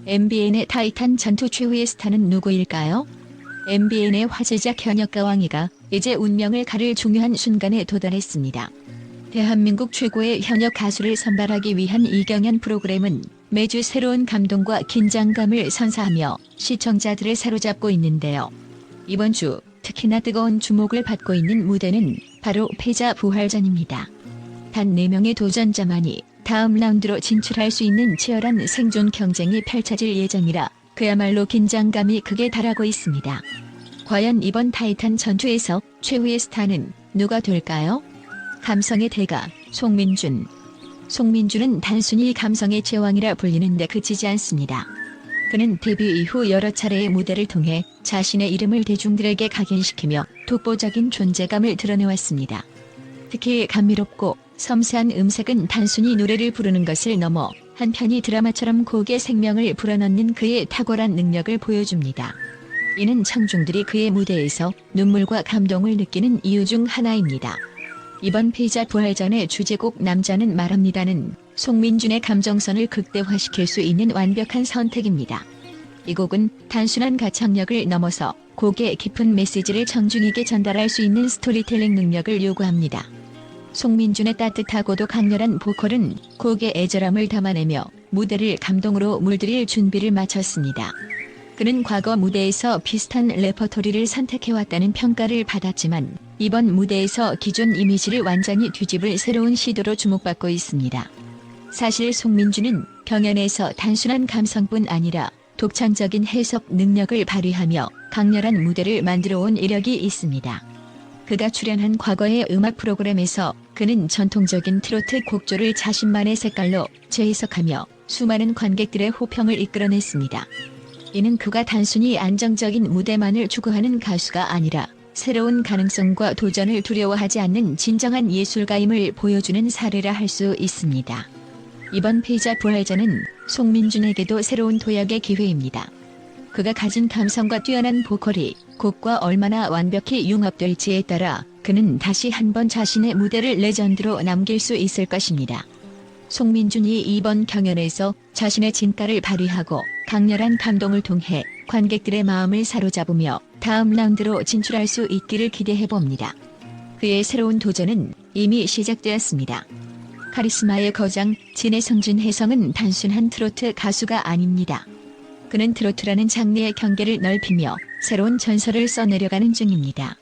MBN의 타이탄 전투 최후의 스타는 누구일까요? MBN의 화제작 현역가 왕이가 이제 운명을 가를 중요한 순간에 도달했습니다. 대한민국 최고의 현역 가수를 선발하기 위한 이경연 프로그램은 매주 새로운 감동과 긴장감을 선사하며 시청자들을 사로잡고 있는데요. 이번 주 특히나 뜨거운 주목을 받고 있는 무대는 바로 패자 부활전입니다. 단 4명의 도전자만이 다음 라운드로 진출할 수 있는 치열한 생존 경쟁이 펼쳐질 예정이라 그야말로 긴장감이 극에 달하고 있습니다. 과연 이번 타이탄 전투에서 최후의 스타는 누가 될까요? 감성의 대가 송민준. 송민준은 단순히 감성의 제왕이라 불리는데 그치지 않습니다. 그는 데뷔 이후 여러 차례의 무대를 통해 자신의 이름을 대중들에게 각인시키며 독보적인 존재감을 드러내왔습니다. 특히 감미롭고 섬세한 음색은 단순히 노래를 부르는 것을 넘어 한편이 드라마처럼 곡의 생명을 불어넣는 그의 탁월한 능력을 보여줍니다. 이는 청중들이 그의 무대에서 눈물과 감동을 느끼는 이유 중 하나입니다. 이번 패자 부활전의 주제곡 남자는 말합니다는 송민준의 감정선을 극대화시킬 수 있는 완벽한 선택입니다. 이 곡은 단순한 가창력을 넘어서 곡의 깊은 메시지를 청중에게 전달할 수 있는 스토리텔링 능력을 요구합니다. 송민준의 따뜻하고도 강렬한 보컬은 곡의 애절함을 담아내며 무대를 감동으로 물들일 준비를 마쳤습니다. 그는 과거 무대에서 비슷한 레퍼토리를 선택해왔다는 평가를 받았지만 이번 무대에서 기존 이미지를 완전히 뒤집을 새로운 시도로 주목받고 있습니다. 사실 송민준은 경연에서 단순한 감성뿐 아니라 독창적인 해석 능력을 발휘하며 강렬한 무대를 만들어온 이력이 있습니다. 그가 출연한 과거의 음악 프로그램에서 그는 전통적인 트로트 곡조를 자신만의 색깔로 재해석하며 수많은 관객들의 호평을 이끌어냈습니다. 이는 그가 단순히 안정적인 무대만을 추구하는 가수가 아니라 새로운 가능성과 도전을 두려워하지 않는 진정한 예술가임을 보여주는 사례라 할 수 있습니다. 이번 패자 부활전은 송민준에게도 새로운 도약의 기회입니다. 그가 가진 감성과 뛰어난 보컬이 곡과 얼마나 완벽히 융합될지에 따라 그는 다시 한번 자신의 무대를 레전드로 남길 수 있을 것입니다. 송민준이 이번 경연에서 자신의 진가를 발휘하고 강렬한 감동을 통해 관객들의 마음을 사로잡으며 다음 라운드로 진출할 수 있기를 기대해봅니다. 그의 새로운 도전은 이미 시작되었습니다. 카리스마의 거장 진해성준 혜성은 단순한 트로트 가수가 아닙니다. 그는 트로트라는 장르의 경계를 넓히며 새로운 전설을 써내려가는 중입니다.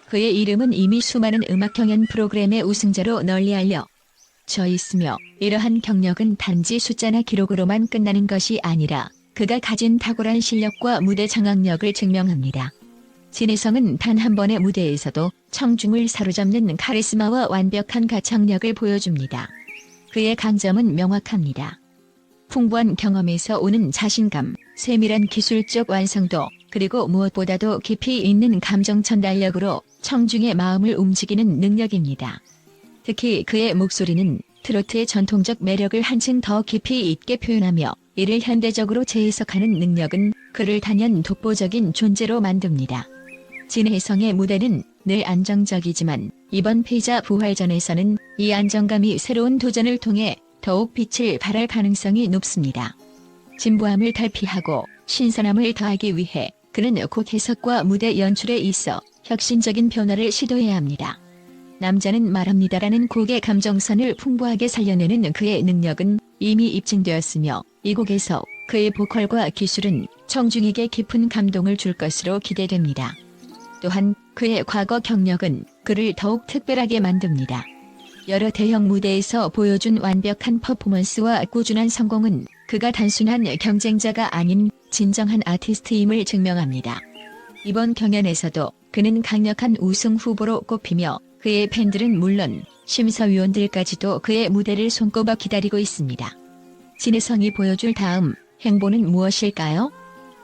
그의 이름은 이미 수많은 음악 경연 프로그램의 우승자로 널리 알려져 있으며 이러한 경력은 단지 숫자나 기록으로만 끝나는 것이 아니라 그가 가진 탁월한 실력과 무대 장악력을 증명합니다. 진해성은 단 한 번의 무대에서도 청중을 사로잡는 카리스마와 완벽한 가창력을 보여줍니다. 그의 강점은 명확합니다. 풍부한 경험에서 오는 자신감, 세밀한 기술적 완성도, 그리고 무엇보다도 깊이 있는 감정 전달력으로 청중의 마음을 움직이는 능력입니다. 특히 그의 목소리는 트로트의 전통적 매력을 한층 더 깊이 있게 표현하며 이를 현대적으로 재해석하는 능력은 그를 단연 독보적인 존재로 만듭니다. 진해성의 무대는 늘 안정적이지만 이번 패자 부활전에서는 이 안정감이 새로운 도전을 통해 더욱 빛을 발할 가능성이 높습니다. 진부함을 탈피하고 신선함을 더하기 위해 그는 곡 해석과 무대 연출에 있어 혁신적인 변화를 시도해야 합니다. 남자는 말합니다라는 곡의 감정선을 풍부하게 살려내는 그의 능력은 이미 입증되었으며 이 곡에서 그의 보컬과 기술은 청중에게 깊은 감동을 줄 것으로 기대됩니다. 또한 그의 과거 경력은 그를 더욱 특별하게 만듭니다. 여러 대형 무대에서 보여준 완벽한 퍼포먼스와 꾸준한 성공은 그가 단순한 경쟁자가 아닌 진정한 아티스트임을 증명합니다. 이번 경연에서도 그는 강력한 우승 후보로 꼽히며 그의 팬들은 물론 심사위원들까지도 그의 무대를 손꼽아 기다리고 있습니다. 진해성이 보여줄 다음 행보는 무엇일까요?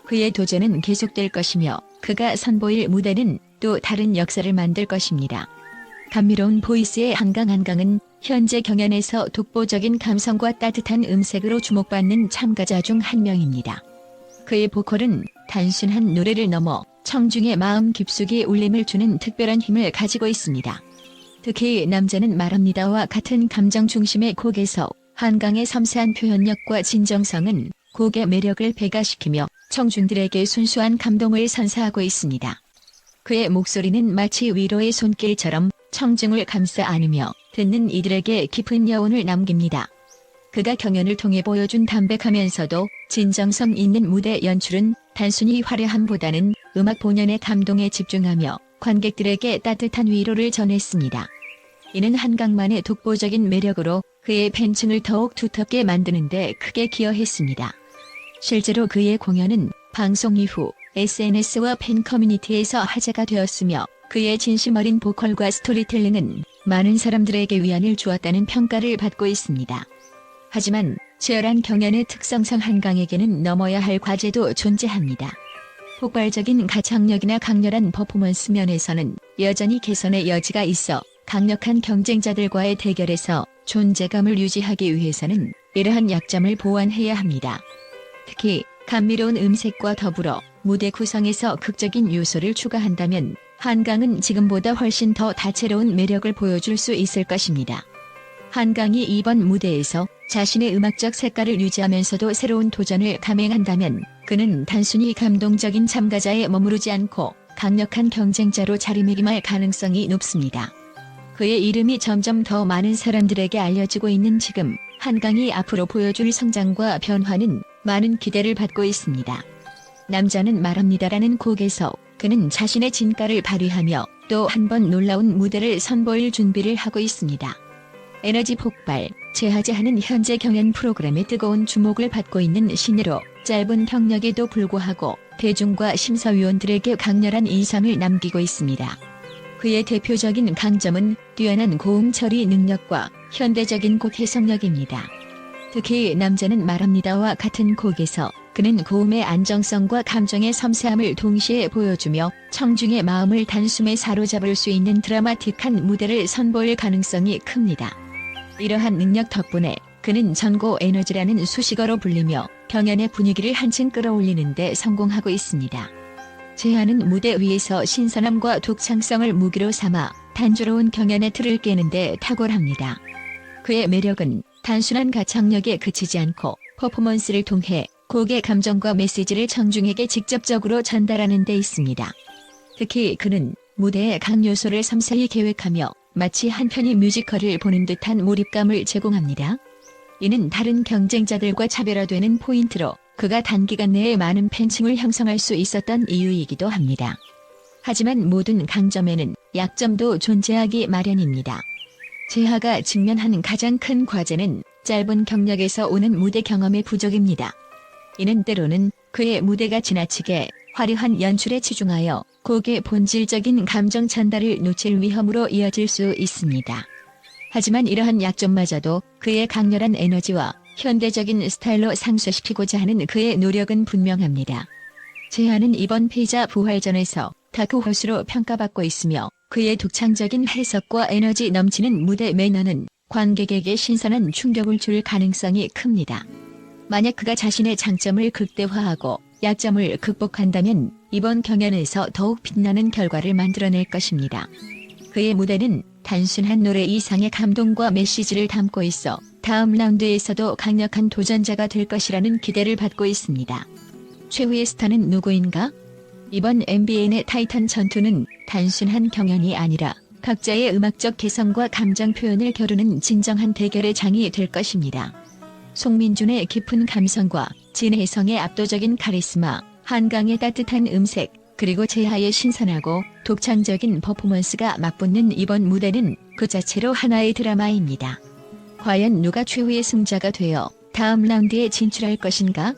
그의 도전은 계속될 것이며 그가 선보일 무대는 또 다른 역사를 만들 것입니다. 감미로운 보이스의 한강은 현재 경연에서 독보적인 감성과 따뜻한 음색으로 주목받는 참가자 중 한 명입니다. 그의 보컬은 단순한 노래를 넘어 청중의 마음 깊숙이 울림을 주는 특별한 힘을 가지고 있습니다. 특히 남자는 말합니다와 같은 감정 중심의 곡에서 한강의 섬세한 표현력과 진정성은 곡의 매력을 배가시키며 청중들에게 순수한 감동을 선사하고 있습니다. 그의 목소리는 마치 위로의 손길처럼 청중을 감싸 안으며 듣는 이들에게 깊은 여운을 남깁니다. 그가 경연을 통해 보여준 담백하면서도 진정성 있는 무대 연출은 단순히 화려함보다는 음악 본연의 감동에 집중하며 관객들에게 따뜻한 위로를 전했습니다. 이는 한강만의 독보적인 매력으로 그의 팬층을 더욱 두텁게 만드는 데 크게 기여했습니다. 실제로 그의 공연은 방송 이후 SNS와 팬 커뮤니티에서 화제가 되었으며 그의 진심 어린 보컬과 스토리텔링은 많은 사람들에게 위안을 주었다는 평가를 받고 있습니다. 하지만 치열한 경연의 특성상 한강에게는 넘어야 할 과제도 존재합니다. 폭발적인 가창력이나 강렬한 퍼포먼스 면에서는 여전히 개선의 여지가 있어 강력한 경쟁자들과의 대결에서 존재감을 유지하기 위해서는 이러한 약점을 보완해야 합니다. 특히 감미로운 음색과 더불어 무대 구성에서 극적인 요소를 추가한다면 한강은 지금보다 훨씬 더 다채로운 매력을 보여줄 수 있을 것입니다. 한강이 이번 무대에서 자신의 음악적 색깔을 유지하면서도 새로운 도전을 감행한다면 그는 단순히 감동적인 참가자에 머무르지 않고 강력한 경쟁자로 자리매김할 가능성이 높습니다. 그의 이름이 점점 더 많은 사람들에게 알려지고 있는 지금 한강이 앞으로 보여줄 성장과 변화는 많은 기대를 받고 있습니다. 남자는 말합니다라는 곡에서 그는 자신의 진가를 발휘하며 또 한 번 놀라운 무대를 선보일 준비를 하고 있습니다. 에너지 폭발, 제하제하는 현재 경연 프로그램에 뜨거운 주목을 받고 있는 신예로 짧은 경력에도 불구하고 대중과 심사위원들에게 강렬한 인상을 남기고 있습니다. 그의 대표적인 강점은 뛰어난 고음 처리 능력과 현대적인 곡 해석력입니다. 특히 남자는 말합니다와 같은 곡에서 그는 고음의 안정성과 감정의 섬세함을 동시에 보여주며 청중의 마음을 단숨에 사로잡을 수 있는 드라마틱한 무대를 선보일 가능성이 큽니다. 이러한 능력 덕분에 그는 전고 에너지라는 수식어로 불리며 경연의 분위기를 한층 끌어올리는 데 성공하고 있습니다. 제하는 무대 위에서 신선함과 독창성을 무기로 삼아 단조로운 경연의 틀을 깨는 데 탁월합니다. 그의 매력은 단순한 가창력에 그치지 않고 퍼포먼스를 통해 곡의 감정과 메시지를 청중에게 직접적으로 전달하는 데 있습니다. 특히 그는 무대의 각 요소를 섬세히 계획하며 마치 한 편의 뮤지컬을 보는 듯한 몰입감을 제공합니다. 이는 다른 경쟁자들과 차별화되는 포인트로 그가 단기간 내에 많은 팬층을 형성할 수 있었던 이유이기도 합니다. 하지만 모든 강점에는 약점도 존재하기 마련입니다. 제하가 직면하는 가장 큰 과제는 짧은 경력에서 오는 무대 경험의 부족입니다. 이는 때로는 그의 무대가 지나치게 화려한 연출에 치중하여 곡의 본질적인 감정 전달을 놓칠 위험으로 이어질 수 있습니다. 하지만 이러한 약점마저도 그의 강렬한 에너지와 현대적인 스타일로 상쇄시키고자 하는 그의 노력은 분명합니다. 제하는 이번 패자 부활전에서 다크호스로 평가받고 있으며 그의 독창적인 해석과 에너지 넘치는 무대 매너는 관객에게 신선한 충격을 줄 가능성이 큽니다. 만약 그가 자신의 장점을 극대화하고 약점을 극복한다면 이번 경연에서 더욱 빛나는 결과를 만들어낼 것입니다. 그의 무대는 단순한 노래 이상의 감동과 메시지를 담고 있어 다음 라운드에서도 강력한 도전자가 될 것이라는 기대를 받고 있습니다. 최후의 스타는 누구인가? 이번 MBN의 타이탄 전투는 단순한 경연이 아니라 각자의 음악적 개성과 감정 표현을 겨루는 진정한 대결의 장이 될 것입니다. 송민준의 깊은 감성과 진혜성의 압도적인 카리스마, 한강의 따뜻한 음색, 그리고 제하의 신선하고 독창적인 퍼포먼스가 맞붙는 이번 무대는 그 자체로 하나의 드라마입니다. 과연 누가 최후의 승자가 되어 다음 라운드에 진출할 것인가?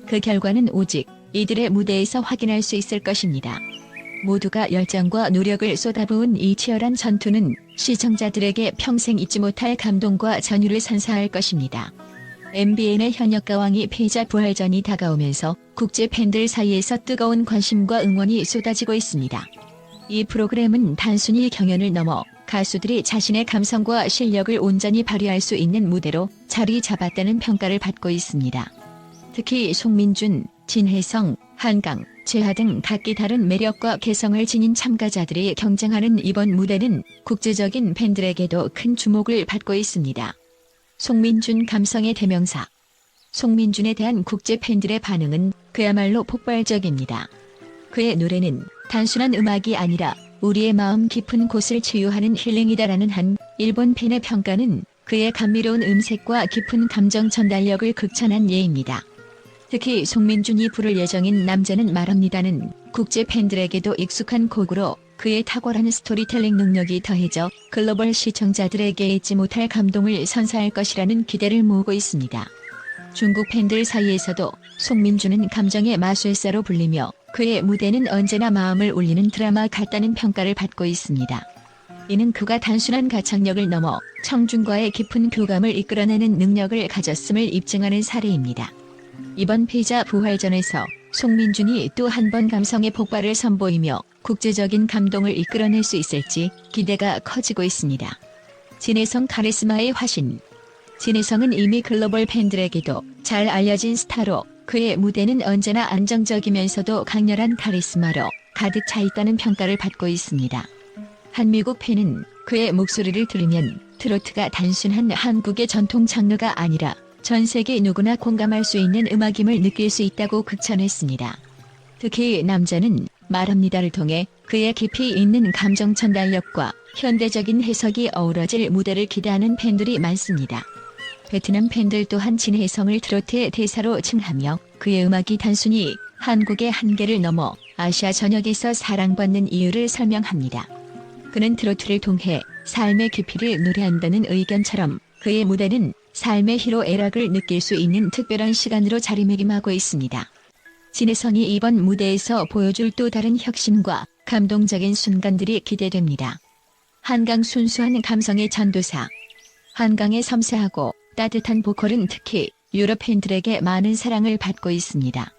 그 결과는 오직 이들의 무대에서 확인할 수 있을 것입니다. 모두가 열정과 노력을 쏟아부은 이 치열한 전투는 시청자들에게 평생 잊지 못할 감동과 전율을 선사할 것입니다. MBN의 현역가왕이 패자 부활전이 다가오면서 국제 팬들 사이에서 뜨거운 관심과 응원이 쏟아지고 있습니다. 이 프로그램은 단순히 경연을 넘어 가수들이 자신의 감성과 실력을 온전히 발휘할 수 있는 무대로 자리 잡았다는 평가를 받고 있습니다. 특히 송민준, 진혜성, 한강, 제하 등 각기 다른 매력과 개성을 지닌 참가자들이 경쟁하는 이번 무대는 국제적인 팬들에게도 큰 주목을 받고 있습니다. 송민준 감성의 대명사. 송민준에 대한 국제 팬들의 반응은 그야말로 폭발적입니다. 그의 노래는 단순한 음악이 아니라 우리의 마음 깊은 곳을 치유하는 힐링이다라는 한 일본 팬의 평가는 그의 감미로운 음색과 깊은 감정 전달력을 극찬한 예입니다. 특히 송민준이 부를 예정인 남자는 말합니다는 국제 팬들에게도 익숙한 곡으로 그의 탁월한 스토리텔링 능력이 더해져 글로벌 시청자들에게 잊지 못할 감동을 선사할 것이라는 기대를 모으고 있습니다. 중국 팬들 사이에서도 송민준은 감정의 마술사로 불리며 그의 무대는 언제나 마음을 울리는 드라마 같다는 평가를 받고 있습니다. 이는 그가 단순한 가창력을 넘어 청중과의 깊은 교감을 이끌어내는 능력을 가졌음을 입증하는 사례입니다. 이번 패자 부활전에서 송민준이 또 한 번 감성의 폭발을 선보이며 국제적인 감동을 이끌어낼 수 있을지 기대가 커지고 있습니다. 진혜성 카리스마의 화신. 진혜성은 이미 글로벌 팬들에게도 잘 알려진 스타로 그의 무대는 언제나 안정적이면서도 강렬한 카리스마로 가득 차 있다는 평가를 받고 있습니다. 한 미국 팬은 그의 목소리를 들으면 트로트가 단순한 한국의 전통 장르가 아니라 전 세계 누구나 공감할 수 있는 음악임을 느낄 수 있다고 극찬했습니다. 특히 남자는 말합니다를 통해 그의 깊이 있는 감정 전달력과 현대적인 해석이 어우러질 무대를 기대하는 팬들이 많습니다. 베트남 팬들 또한 진혜성을 트로트의 대사로 칭하며 그의 음악이 단순히 한국의 한계를 넘어 아시아 전역에서 사랑받는 이유를 설명합니다. 그는 트로트를 통해 삶의 깊이를 노래한다는 의견처럼 그의 무대는 삶의 희로애락을 느낄 수 있는 특별한 시간으로 자리매김하고 있습니다. 진혜성이 이번 무대에서 보여줄 또 다른 혁신과 감동적인 순간들이 기대됩니다. 한강 순수한 감성의 전도사. 한강의 섬세하고 따뜻한 보컬은 특히 유럽 팬들에게 많은 사랑을 받고 있습니다.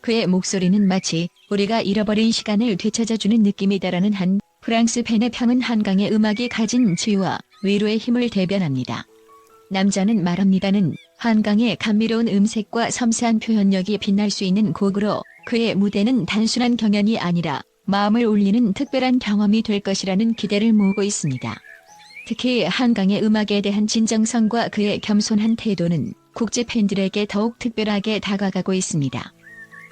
그의 목소리는 마치 우리가 잃어버린 시간을 되찾아주는 느낌이다라는 한 프랑스 팬의 평은 한강의 음악이 가진 치유와 위로의 힘을 대변합니다. 남자는 말합니다는 한강의 감미로운 음색과 섬세한 표현력이 빛날 수 있는 곡으로 그의 무대는 단순한 경연이 아니라 마음을 울리는 특별한 경험이 될 것이라는 기대를 모으고 있습니다. 특히 한강의 음악에 대한 진정성과 그의 겸손한 태도는 국제 팬들에게 더욱 특별하게 다가가고 있습니다.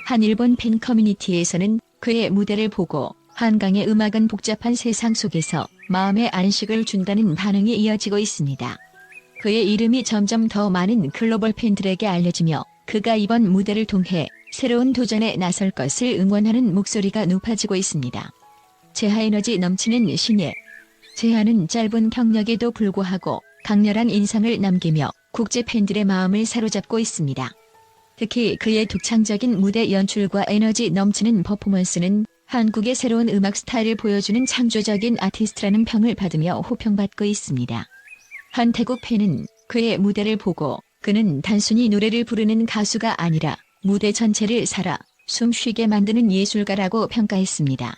한 일본 팬 커뮤니티에서는 그의 무대를 보고 한강의 음악은 복잡한 세상 속에서 마음의 안식을 준다는 반응이 이어지고 있습니다. 그의 이름이 점점 더 많은 글로벌 팬들에게 알려지며 그가 이번 무대를 통해 새로운 도전에 나설 것을 응원하는 목소리가 높아지고 있습니다. 재하 에너지 넘치는 신예. 재하는 짧은 경력에도 불구하고 강렬한 인상을 남기며 국제 팬들의 마음을 사로잡고 있습니다. 특히 그의 독창적인 무대 연출과 에너지 넘치는 퍼포먼스는 한국의 새로운 음악 스타일을 보여주는 창조적인 아티스트라는 평을 받으며 호평받고 있습니다. 한 태국 팬은 그의 무대를 보고 그는 단순히 노래를 부르는 가수가 아니라 무대 전체를 살아 숨쉬게 만드는 예술가라고 평가했습니다.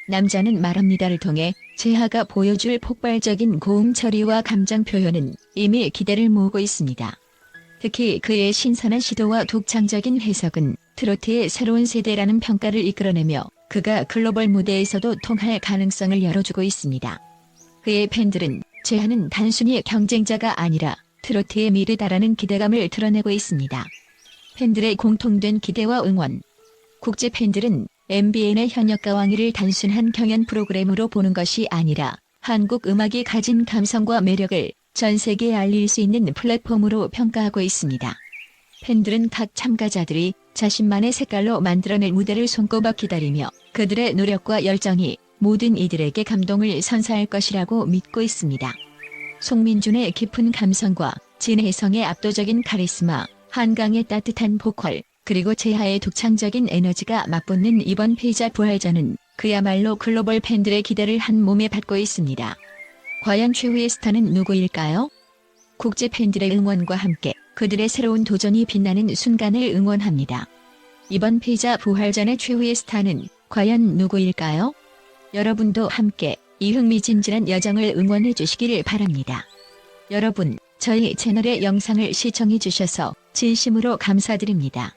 남자는 말합니다를 통해 재하가 보여줄 폭발적인 고음 처리와 감정 표현은 이미 기대를 모으고 있습니다. 특히 그의 신선한 시도와 독창적인 해석은 트로트의 새로운 세대라는 평가를 이끌어내며 그가 글로벌 무대에서도 통할 가능성을 열어주고 있습니다. 그의 팬들은 재하는 단순히 경쟁자가 아니라 트로트의 미래다라는 기대감을 드러내고 있습니다. 팬들의 공통된 기대와 응원. 국제 팬들은 MBN의 현역가왕이를 단순한 경연 프로그램으로 보는 것이 아니라 한국 음악이 가진 감성과 매력을 전 세계에 알릴 수 있는 플랫폼으로 평가하고 있습니다. 팬들은 각 참가자들이 자신만의 색깔로 만들어낼 무대를 손꼽아 기다리며 그들의 노력과 열정이 모든 이들에게 감동을 선사할 것이라고 믿고 있습니다. 송민준의 깊은 감성과 진혜성의 압도적인 카리스마, 한강의 따뜻한 보컬, 그리고 재하의 독창적인 에너지가 맞붙는 이번 패자 부활전은 그야말로 글로벌 팬들의 기대를 한 몸에 받고 있습니다. 과연 최후의 스타는 누구일까요? 국제 팬들의 응원과 함께 그들의 새로운 도전이 빛나는 순간을 응원합니다. 이번 패자 부활전의 최후의 스타는 과연 누구일까요? 여러분도 함께 이 흥미진진한 여정을 응원해 주시기를 바랍니다. 여러분, 저희 채널의 영상을 시청해 주셔서 진심으로 감사드립니다.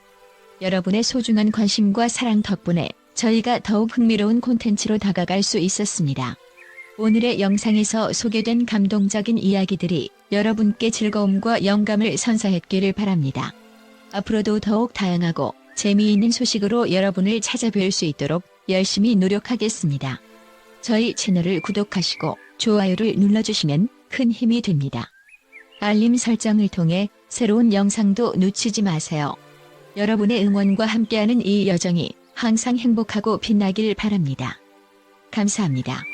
여러분의 소중한 관심과 사랑 덕분에 저희가 더욱 흥미로운 콘텐츠로 다가갈 수 있었습니다. 오늘의 영상에서 소개된 감동적인 이야기들이 여러분께 즐거움과 영감을 선사했기를 바랍니다. 앞으로도 더욱 다양하고 재미있는 소식으로 여러분을 찾아뵐 수 있도록 열심히 노력하겠습니다. 저희 채널을 구독하시고 좋아요를 눌러주시면 큰 힘이 됩니다. 알림 설정을 통해 새로운 영상도 놓치지 마세요. 여러분의 응원과 함께하는 이 여정이 항상 행복하고 빛나길 바랍니다. 감사합니다.